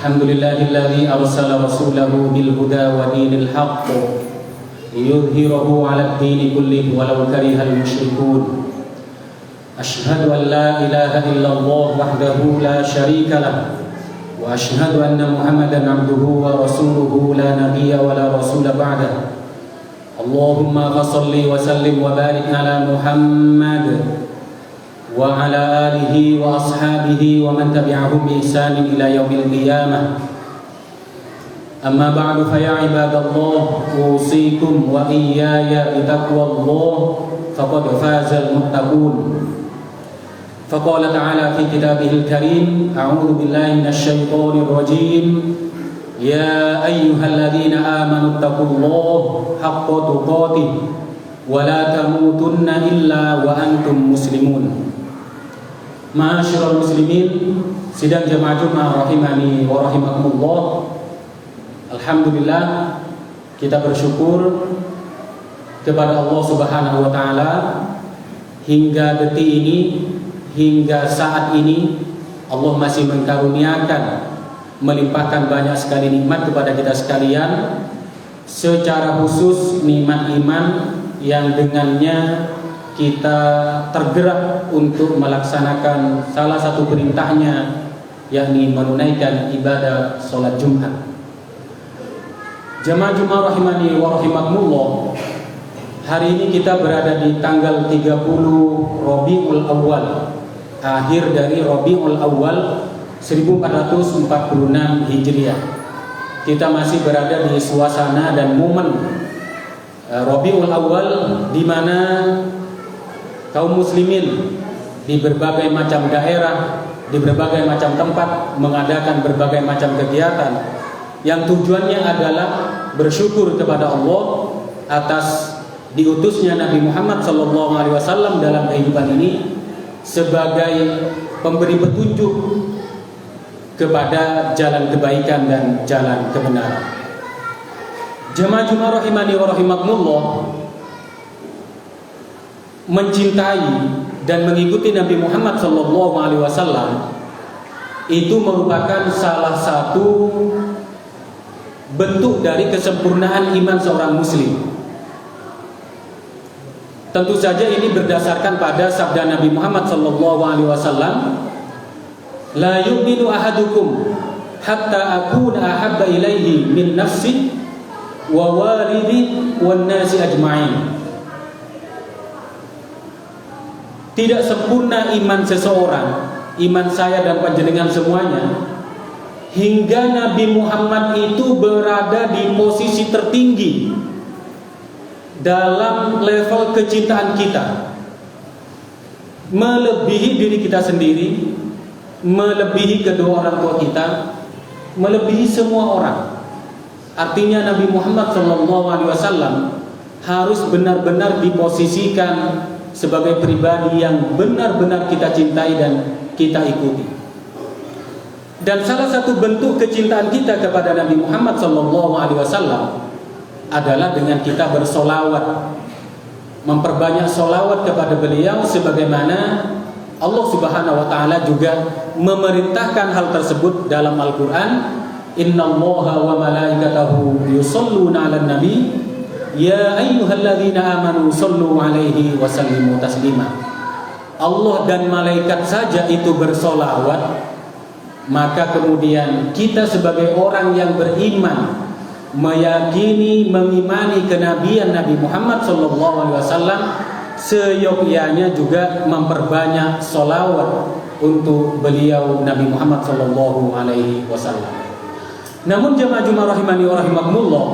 الحمد لله الذي أرسل رسوله بالهدى ودين الحق ليظهره على الدين كله ولو كره المشركون أشهد أن لا إله إلا الله وحده لا شريك له وأشهد أن محمدا عبده ورسوله لا نبي ولا رسول بعده اللهم صل وسلم وبارك على محمد وعلى آله وأصحابه ومن تبعهم بإحسان إلى يوم القيامة أما بعد فيا عباد الله أوصيكم وإياي بتقوى الله فقد فاز المتقون فقال تعالى في كتابه الكريم أعوذ بالله من الشيطان الرجيم يا أيها الذين آمنوا اتقوا الله حق تقاته ولا تموتن إلا وأنتم مسلمون. Ma'asyiral muslimin, sidang jamaah Jumat rahimani wa rahimakumullah. Alhamdulillah, kita bersyukur kepada Allah Subhanahu wa taala hingga detik ini, hingga saat ini Allah masih mengkaruniakan, melimpahkan banyak sekali nikmat kepada kita sekalian, secara khusus nikmat iman yang dengannya kita tergerak untuk melaksanakan salah satu perintahnya, yakni menunaikan ibadah sholat Jumat. Jamaah Jumat rahimani wa rahimakumullah, hari ini kita berada di tanggal 30 Rabiul Awal, akhir dari Rabiul Awal 1446 Hijriah. Kita masih berada di suasana dan momen Rabiul Awal, di mana kaum muslimin di berbagai macam daerah, di berbagai macam tempat mengadakan berbagai macam kegiatan yang tujuannya adalah bersyukur kepada Allah atas diutusnya Nabi Muhammad SAW dalam kehidupan ini sebagai pemberi petunjuk kepada jalan kebaikan dan jalan kebenaran. Jamaah Jumat rahimani wa rahimakumullah, mencintai dan mengikuti Nabi Muhammad SAW itu merupakan salah satu bentuk dari kesempurnaan iman seorang muslim. Tentu saja ini berdasarkan pada sabda Nabi Muhammad SAW, la yu'minu ahadukum hatta akuna ahabba ilaihi min nafsi wa walidi wan nasi ajma'in. Tidak sempurna iman seseorang, iman saya dan panjenengan semuanya, hingga Nabi Muhammad itu berada di posisi tertinggi dalam level kecintaan kita, melebihi diri kita sendiri, melebihi kedua orang tua kita, melebihi semua orang. Artinya Nabi Muhammad SAW harus benar-benar diposisikan sebagai pribadi yang benar-benar kita cintai dan kita ikuti. Dan salah satu bentuk kecintaan kita kepada Nabi Muhammad SAW adalah dengan kita bersolawat, memperbanyak solawat kepada beliau, sebagaimana Allah Subhanahu wa taala juga memerintahkan hal tersebut dalam Al-Qur'an. Innallaha wa malaikatahu yusholluna 'alan nabi ya ayyuhalladzina amanu shollu 'alaihi wa sallimu taslima. Allah dan malaikat saja itu bersolawat, maka kemudian kita sebagai orang yang beriman, meyakini, mengimani kenabian Nabi Muhammad SAW, seyogyanya juga memperbanyak solawat untuk beliau Nabi Muhammad SAW. Namun jemaah Jumat rahimani wa rahimakumullah,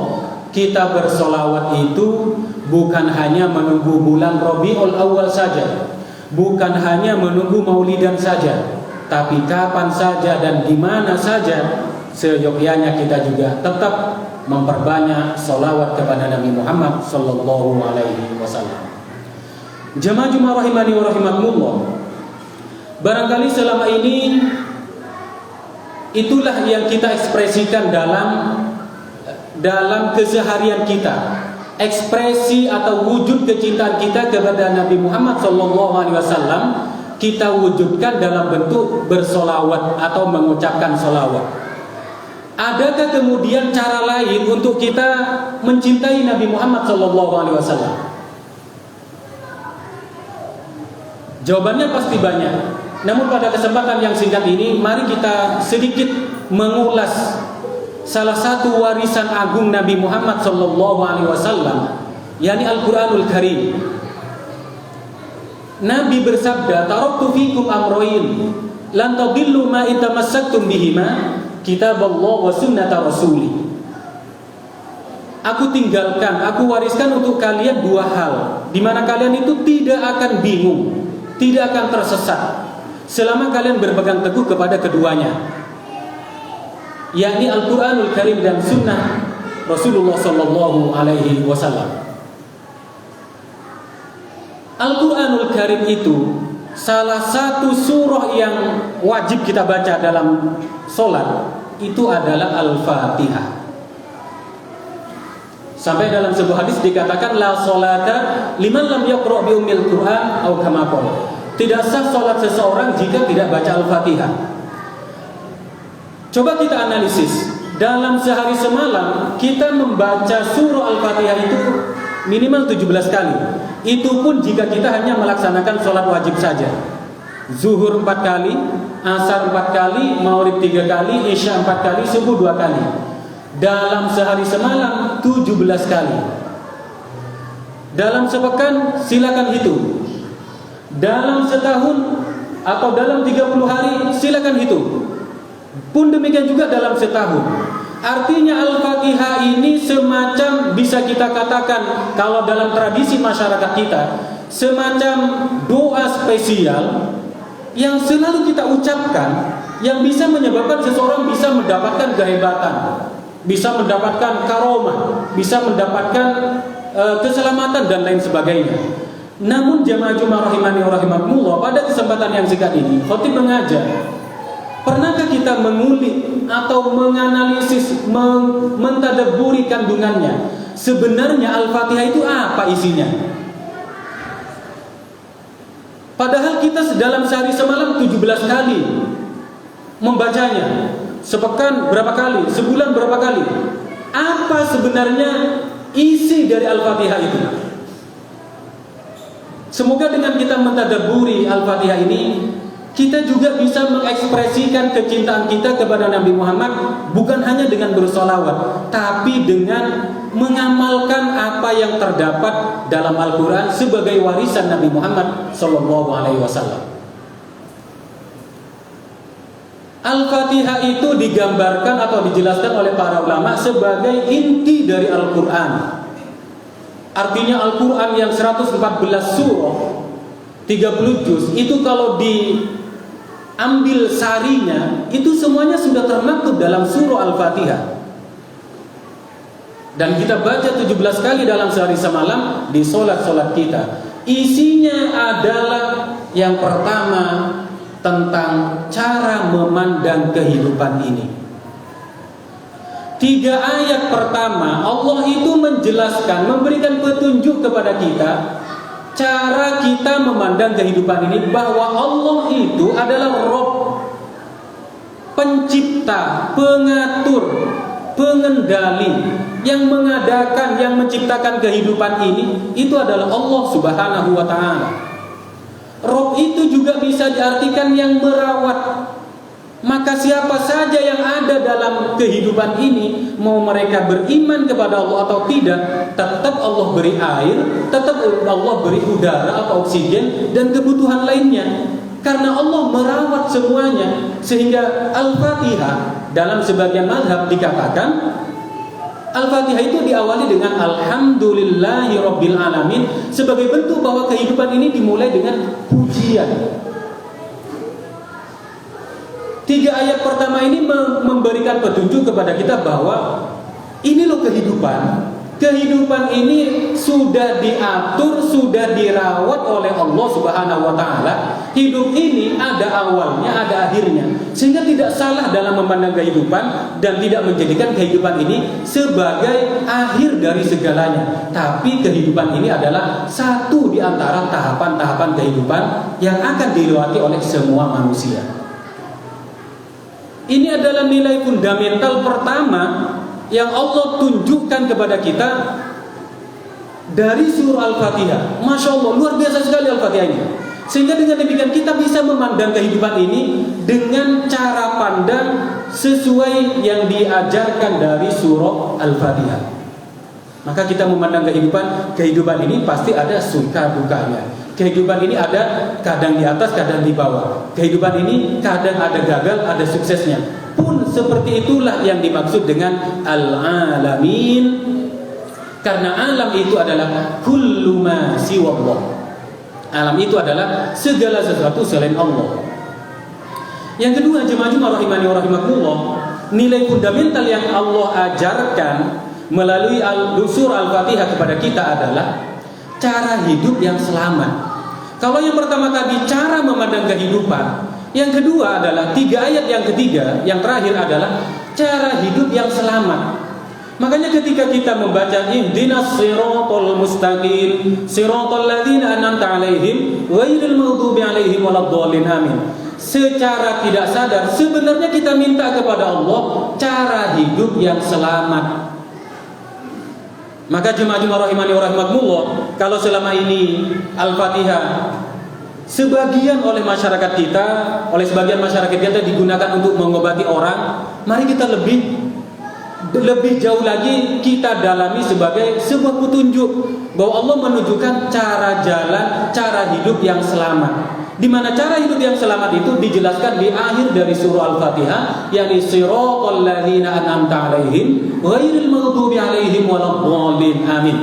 kita bersolawat itu bukan hanya menunggu bulan Rabiul Awal saja, bukan hanya menunggu maulidan saja, tapi kapan saja dan di mana saja seyogyanya kita juga tetap memperbanyak solawat kepada Nabi Muhammad SAW. Jemaah Jumat rahimani wa rahimakumullah, barangkali selama ini itulah yang kita ekspresikan dalam keseharian kita, ekspresi atau wujud kecintaan kita kepada Nabi Muhammad SAW kita wujudkan dalam bentuk bersolawat atau mengucapkan solawat. Adakah kemudian cara lain untuk kita mencintai Nabi Muhammad SAW? Jawabannya pasti banyak. Namun pada kesempatan yang singkat ini, mari kita sedikit mengulas salah satu warisan agung Nabi Muhammad SAW, yakni Al-Quranul Karim. Nabi bersabda, "Taraktu fikum amroin, lan tadillu ma in tamassaktum bihima, kitaballah wa sunnata rasuli." Aku tinggalkan, aku wariskan untuk kalian dua hal, di mana kalian itu tidak akan bingung, tidak akan tersesat selama kalian berpegang teguh kepada keduanya, yakni Al-Quranul Karim dan Sunnah Rasulullah Sallallahu Alaihi Wasallam. Al-Quranul Karim itu salah satu surah yang wajib kita baca dalam sholat, itu adalah Al-Fatihah. Sampai dalam sebuah hadis dikatakan, la sholata liman lam yaqra' bi ummil Qur'an aw kama qala. Tidak sah sholat seseorang jika tidak baca Al-Fatihah. Coba kita analisis, dalam sehari semalam kita membaca surah Al-Fatihah itu minimal 17 kali. Itu pun jika kita hanya melaksanakan sholat wajib saja. Zuhur 4 kali, Asar 4 kali, Maghrib 3 kali, Isya 4 kali, Subuh 2 kali. Dalam sehari semalam 17 kali. Dalam sepekan silakan hitung. Dalam setahun atau dalam 30 hari silakan hitung. Pun demikian juga dalam setahun. Artinya Al-Fatihah ini semacam, bisa kita katakan kalau dalam tradisi masyarakat kita, semacam doa spesial yang selalu kita ucapkan, yang bisa menyebabkan seseorang bisa mendapatkan kehebatan, bisa mendapatkan karomah, bisa mendapatkan keselamatan dan lain sebagainya. Namun jamaah Jumat rahimani wa rahimakumullah, pada kesempatan yang singkat ini khatib mengajar, pernahkah kita mengulik atau menganalisis, mentadabburi kandungannya? Sebenarnya Al-Fatihah itu apa isinya? Padahal kita dalam sehari semalam 17 kali membacanya. Sepekan berapa kali? Sebulan berapa kali? Apa sebenarnya isi dari Al-Fatihah itu? Semoga dengan kita mentadabburi Al-Fatihah ini, kita juga bisa mengekspresikan kecintaan kita kepada Nabi Muhammad, bukan hanya dengan bersolawat, tapi dengan mengamalkan apa yang terdapat dalam Al-Quran sebagai warisan Nabi Muhammad SAW. Al-Fatihah itu digambarkan atau dijelaskan oleh para ulama sebagai inti dari Al-Quran. Artinya Al-Quran yang 114 surah, 30 juz, itu kalau diambil sarinya, itu semuanya sudah termaktub dalam surah Al-Fatihah. Dan kita baca 17 kali dalam sehari semalam di solat-solat kita. Isinya adalah yang pertama tentang cara memandang kehidupan ini. 3 ayat pertama Allah itu menjelaskan, memberikan petunjuk kepada kita cara kita memandang kehidupan ini, bahwa Allah itu adalah Rabb, pencipta, pengatur, pengendali, yang mengadakan, yang menciptakan kehidupan ini, itu adalah Allah Subhanahu wa ta'ala. Rabb itu juga bisa diartikan yang merawat. Maka siapa saja yang ada dalam kehidupan ini, mau mereka beriman kepada Allah atau tidak, tetap Allah beri air, tetap Allah beri udara atau oksigen dan kebutuhan lainnya. Karena Allah merawat semuanya. Sehingga Al-Fatihah dalam sebagian mazhab dikatakan, Al-Fatihah itu diawali dengan Alhamdulillahi Rabbil Alamin, sebagai bentuk bahwa kehidupan ini dimulai dengan pujian. 3 ayat pertama ini memberikan petunjuk kepada kita bahwa ini loh kehidupan. Kehidupan ini sudah diatur, sudah dirawat oleh Allah Subhanahu wa ta'ala. Hidup ini ada awalnya, ada akhirnya. Sehingga tidak salah dalam memandang kehidupan dan tidak menjadikan kehidupan ini sebagai akhir dari segalanya. Tapi kehidupan ini adalah satu di antara tahapan-tahapan kehidupan yang akan dilewati oleh semua manusia. Ini adalah nilai fundamental pertama yang Allah tunjukkan kepada kita dari surah Al-Fatihah. Masya Allah, luar biasa sekali Al-Fatihah ini. Sehingga dengan demikian kita bisa memandang kehidupan ini dengan cara pandang sesuai yang diajarkan dari surah Al-Fatihah. Maka kita memandang kehidupan ini pasti ada suka dukanya. Kehidupan ini ada kadang di atas, kadang di bawah. Kehidupan ini kadang ada gagal, ada suksesnya. Pun seperti itulah yang dimaksud dengan al-alamin. Karena alam itu adalah kullu ma siwallah. Alam itu adalah segala sesuatu selain Allah. Yang kedua, jemaah rahimani wa rahimakumullah, nilai fundamental yang Allah ajarkan melalui surah Al-Fatihah kepada kita adalah cara hidup yang selamat. Kalau yang pertama tadi cara memandang kehidupan, yang kedua adalah 3 ayat yang ketiga, yang terakhir adalah cara hidup yang selamat. Makanya ketika kita membaca ihdinas siratal mustaqim siratal ladzina an'amta 'alaihim ghairil maghdubi 'alaihim waladdallin amin. Secara tidak sadar sebenarnya kita minta kepada Allah cara hidup yang selamat. Maka jemaah rahimani wa rahimakumullah, kalau selama ini Al-Fatihah sebagian oleh masyarakat kita, oleh sebagian masyarakat kita digunakan untuk mengobati orang, mari kita lebih jauh lagi kita dalami sebagai sebuah petunjuk bahwa Allah menunjukkan cara jalan, cara hidup yang selamat. Di mana cara hidup yang selamat itu dijelaskan di akhir dari surah Al-Fatihah, yakni siratal ladzina an'amta 'alaihim ghairil maghdubi 'alaihim waladdallin amin.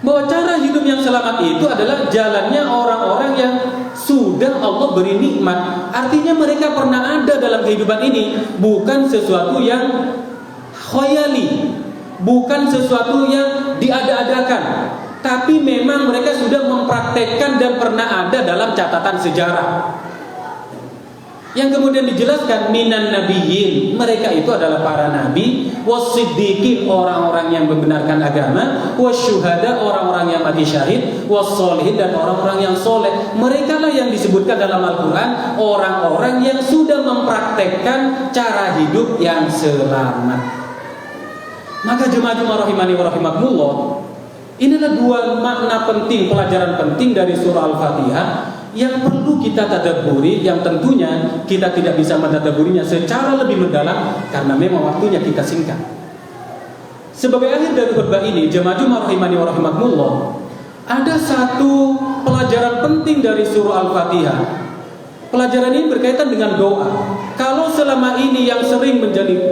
Bahwa cara hidup yang selamat itu adalah jalannya orang-orang yang sudah Allah beri nikmat. Artinya mereka pernah ada dalam kehidupan ini, bukan sesuatu yang khayali, bukan sesuatu yang diada-adakan, tapi memang mereka sudah mempraktekkan dan pernah ada dalam catatan sejarah. Yang kemudian dijelaskan minan nabiyyin, mereka itu adalah para nabi, wasiddiqin, orang-orang yang membenarkan agama, wasyuhada, orang-orang yang mati syahid, wassolihin, dan orang-orang yang soleh. Mereka lah yang disebutkan dalam Al-Quran orang-orang yang sudah mempraktekkan cara hidup yang selamat. Maka jemaah rahimani wa rahimakumullah, inilah 2 makna penting, pelajaran penting dari surah Al-Fatihah yang perlu kita tadabburi, yang tentunya kita tidak bisa mentadabburinya secara lebih mendalam karena memang waktunya kita singkat. Sebagai akhir dari khutbah ini, jemaah rahimani wa rahimakumullah, ada satu pelajaran penting dari surah Al-Fatihah. Pelajaran ini berkaitan dengan doa. Kalau selama ini yang sering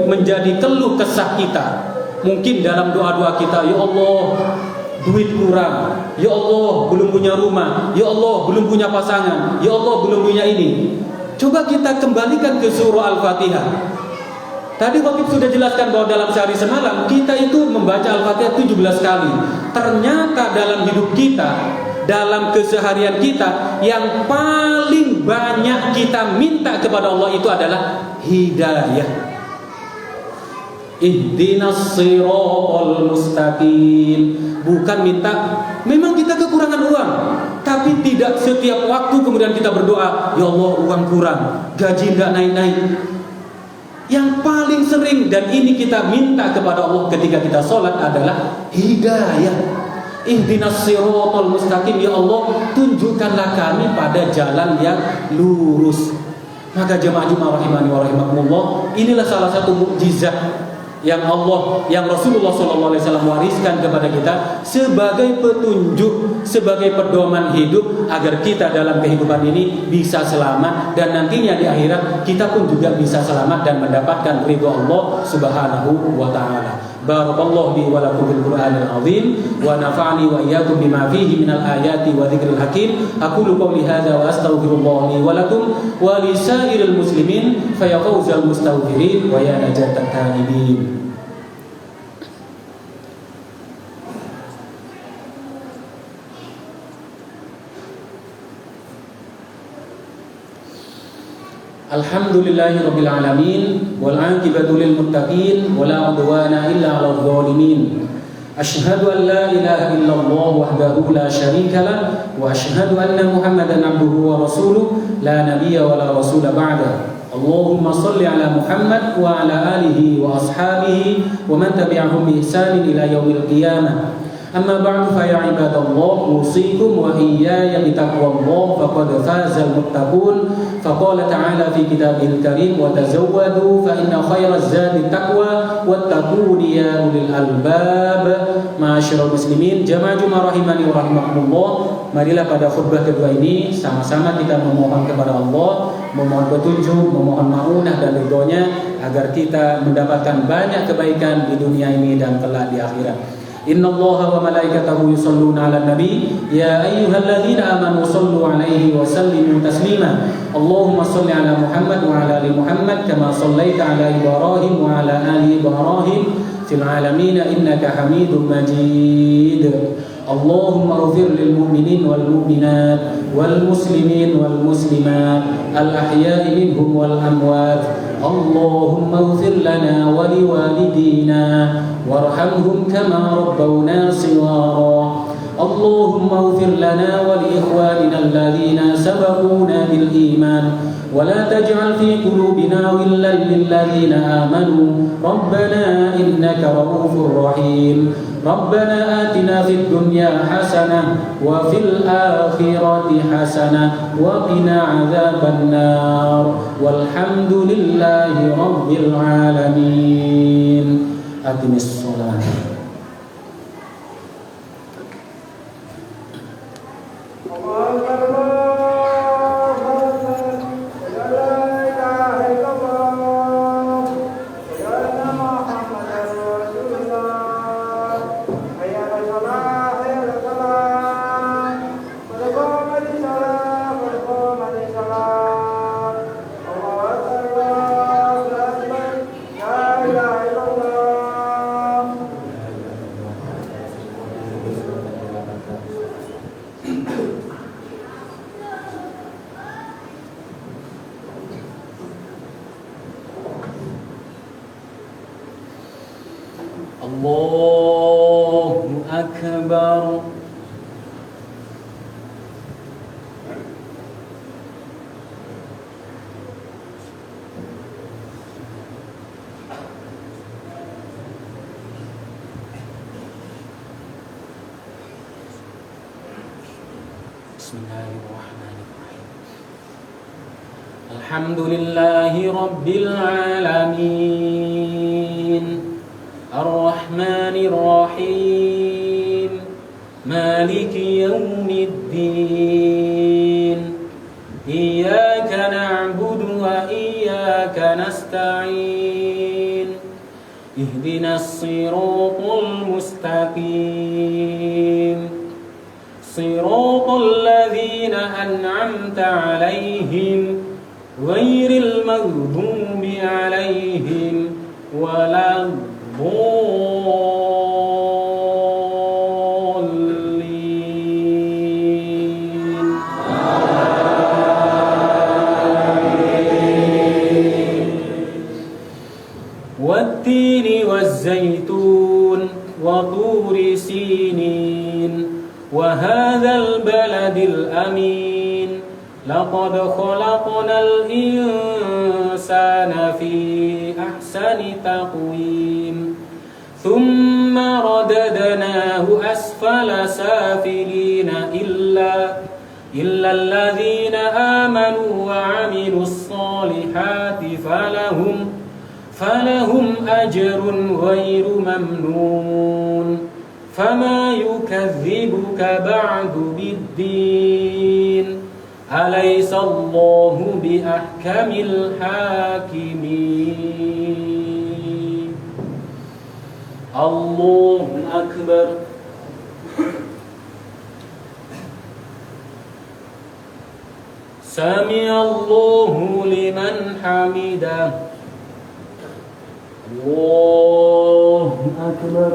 menjadi keluh kesah kita, mungkin dalam doa-doa kita, ya Allah, duit kurang, ya Allah belum punya rumah, ya Allah belum punya pasangan, ya Allah belum punya ini. Coba kita kembalikan ke surah Al-Fatihah. Tadi Khatib sudah jelaskan bahwa dalam sehari semalam kita itu membaca Al-Fatihah 17 kali. Ternyata dalam hidup kita, dalam keseharian kita, yang paling banyak kita minta kepada Allah itu adalah hidayah. Ihdinas siratal mustaqim. Bukan minta, memang kita kekurangan uang, tapi tidak setiap waktu kemudian kita berdoa, ya Allah uang kurang, gaji tidak naik-naik. Yang paling sering dan ini kita minta kepada Allah ketika kita sholat adalah hidayah. Ihdinas siratal mustaqim, ya Allah tunjukkanlah kami pada jalan yang lurus. Maka jemaah rahimani wa rahimakumullah, inilah salah satu mukjizat yang Rasulullah SAW wariskan kepada kita sebagai petunjuk, sebagai pedoman hidup agar kita dalam kehidupan ini bisa selamat dan nantinya di akhirat kita pun juga bisa selamat dan mendapatkan ridho Allah Subhanahu wa taala. Barakallahu li wa lakum bil Qur'anil azim wa nafa'ani wa iyyakum bima fihi minal ayati wa dzikril hakim. Aqulu qawli hadza wa astaghfirullah li wa lakum wa li sa'iril muslimin fa ya fawzal mustaghfirin wa ya najatat taibin. Alhamdulillahirabbil alamin wal 'aqibatu lil muttaqin wala 'udwana illa 'alal zalimin. Asyhadu an la ilaha illallah wahdahu la syarika lah wa asyhadu anna Muhammadan 'abduhu wa rasuluh la nabiyya wa la rasula ba'da. Allahumma salli ala Muhammad wa ala alihi wa ashabihi wa man tabi'ahum bi ihsanin ila yaumil qiyamah. Amma ba'du fa ya ibadallah usikum wa iyaya bi taqwallah faqad fazal muttaqun. Faqala ta'ala fi kitabihil karim wa tazawwadu fa inna khairaz zadi taqwa wattaquni ya ulil albab. Ma'asyiral muslimin, jamaah Jumat rahimani wa rahimakumullah. Marilah pada khutbah kedua ini sama-sama kita memohon kepada Allah, memohon petunjuk, memohon maunah dan ridhonya agar kita mendapatkan banyak kebaikan di dunia ini dan kelak di akhirat. Inna Allaha wa malaikatahu yusalluna 'alan nabi ya ayyuhalladzina amanu sallu 'alaihi wa sallimu taslima. Allahumma shalli 'ala Muhammad wa 'ala ali Muhammad kama shallaita 'ala Ibrahim wa 'ala ali Ibrahim fil 'alamin innaka Hamidum Majid. Allahumma ighfir lil mu'minin wal mu'minat wal muslimin wal muslimat al ahya'i minhum wal amwat. Allahumma ighfir lana wa liwalidina warhamhum kama rabbawna shighara. Allahumma ighfir lana wa li ikhwanina alladhina sabaquna bil iman wa la taj'al fi qulubina ghillan lil ladzina amanu rabbana innaka ra'ufur rahim. Rabbana atina fid dunya hasanah wa fil akhirati hasanah wa qina adzaban nar walhamdulillahi rabbil alamin. Aqimis shalah. Allahu akbar. Bismillahirrahmanirrahim. Alhamdulillahi rabbil alamin. Ar-Rahmanir Rahim. Maliki yaumiddin. Iyyaka na'budu wa iyyaka nasta'in. Ihdinas siratal mustaqim. Siratal ladzina an'amta 'alaihim ghairil maghdubi 'alaihim waladdallin. Wattini wazzaytun wa turi sinin wa hadzal baladil amin. Laqad khalaqnal insana fi ahsani taqwim. Thumma radadnahu asfala safilina illa alladhina amanu wa 'amilus solihati falahum ajrun ghairu mamnun. Fama yukadzibuka ba'du biddin. Alaysa Allahu bi ahkamil hakimin. Allahu akbar. Sami Allahu liman hamidah. Allahu akbar.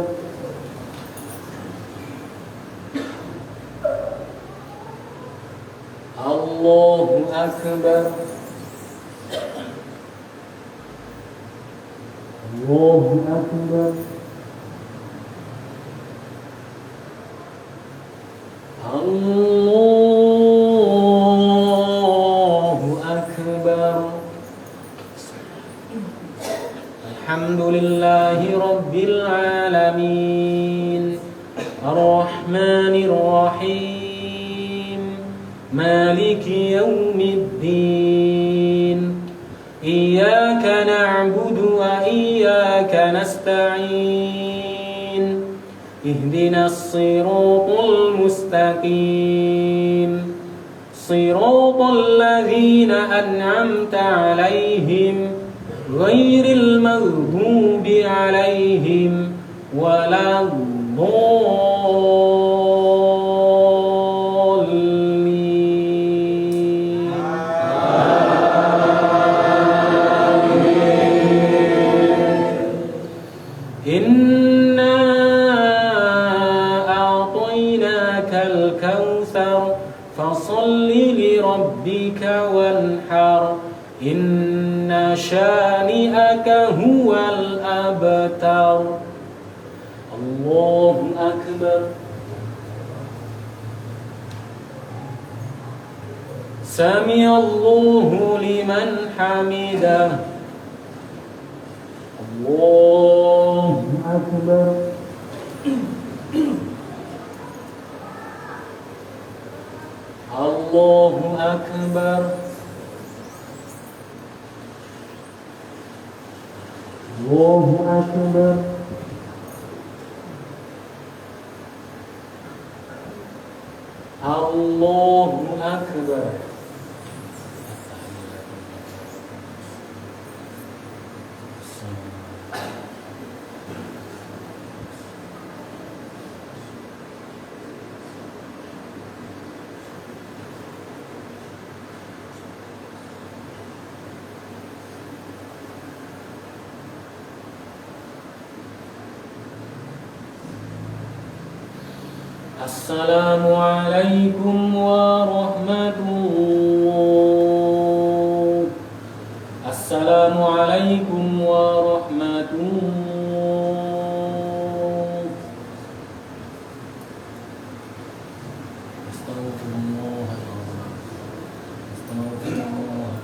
Allahu akbar. Allahu akbar. Allahu akbar. Alhamdulillahi Rabbil Alamin Ar-Rahmanir Rahim Maliki Yawmiddin Iyyaka na'budu wa iyyaka nasta'in Ihdinas siratal mustaqim Siratal ladzina an'amta 'alaihim ghairil maghdubi 'alaihim waladdallin. Inna a'tainakal kautsar fasalli li rabbika wanhar inna syani'aka huwal abtar. Allahu akbar. Sami'allahu liman hamidah. Allahu akbar. Allahu akbar. Allahu akbar. Allahu akbar. Assalamualaikum warahmatullahi. Assalamualaikum warahmatullahi. Astagfirullah. Astagfirullah.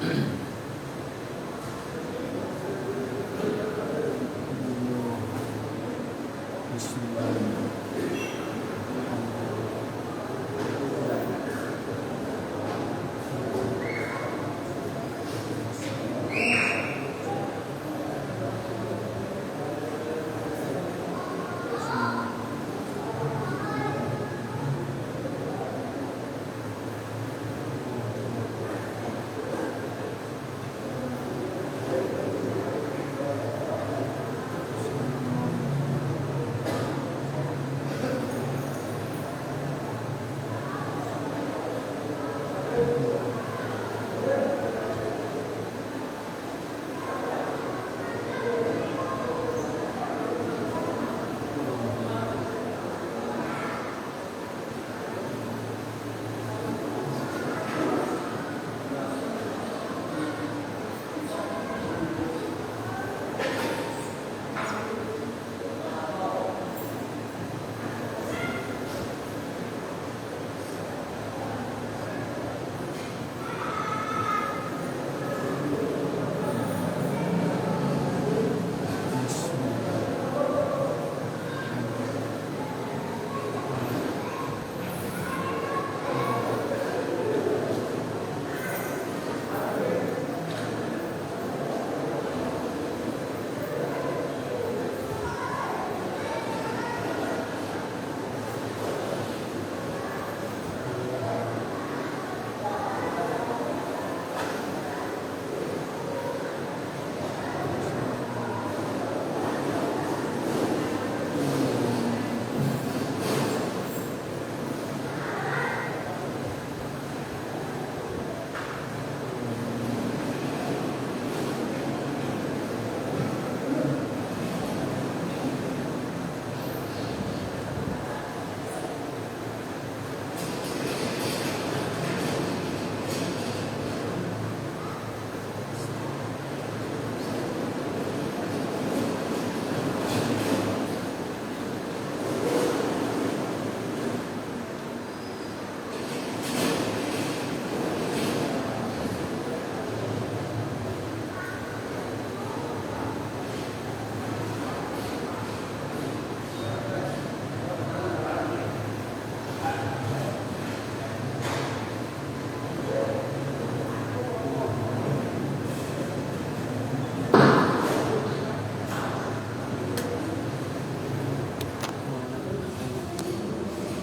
Bismillahirrahmanirrahim.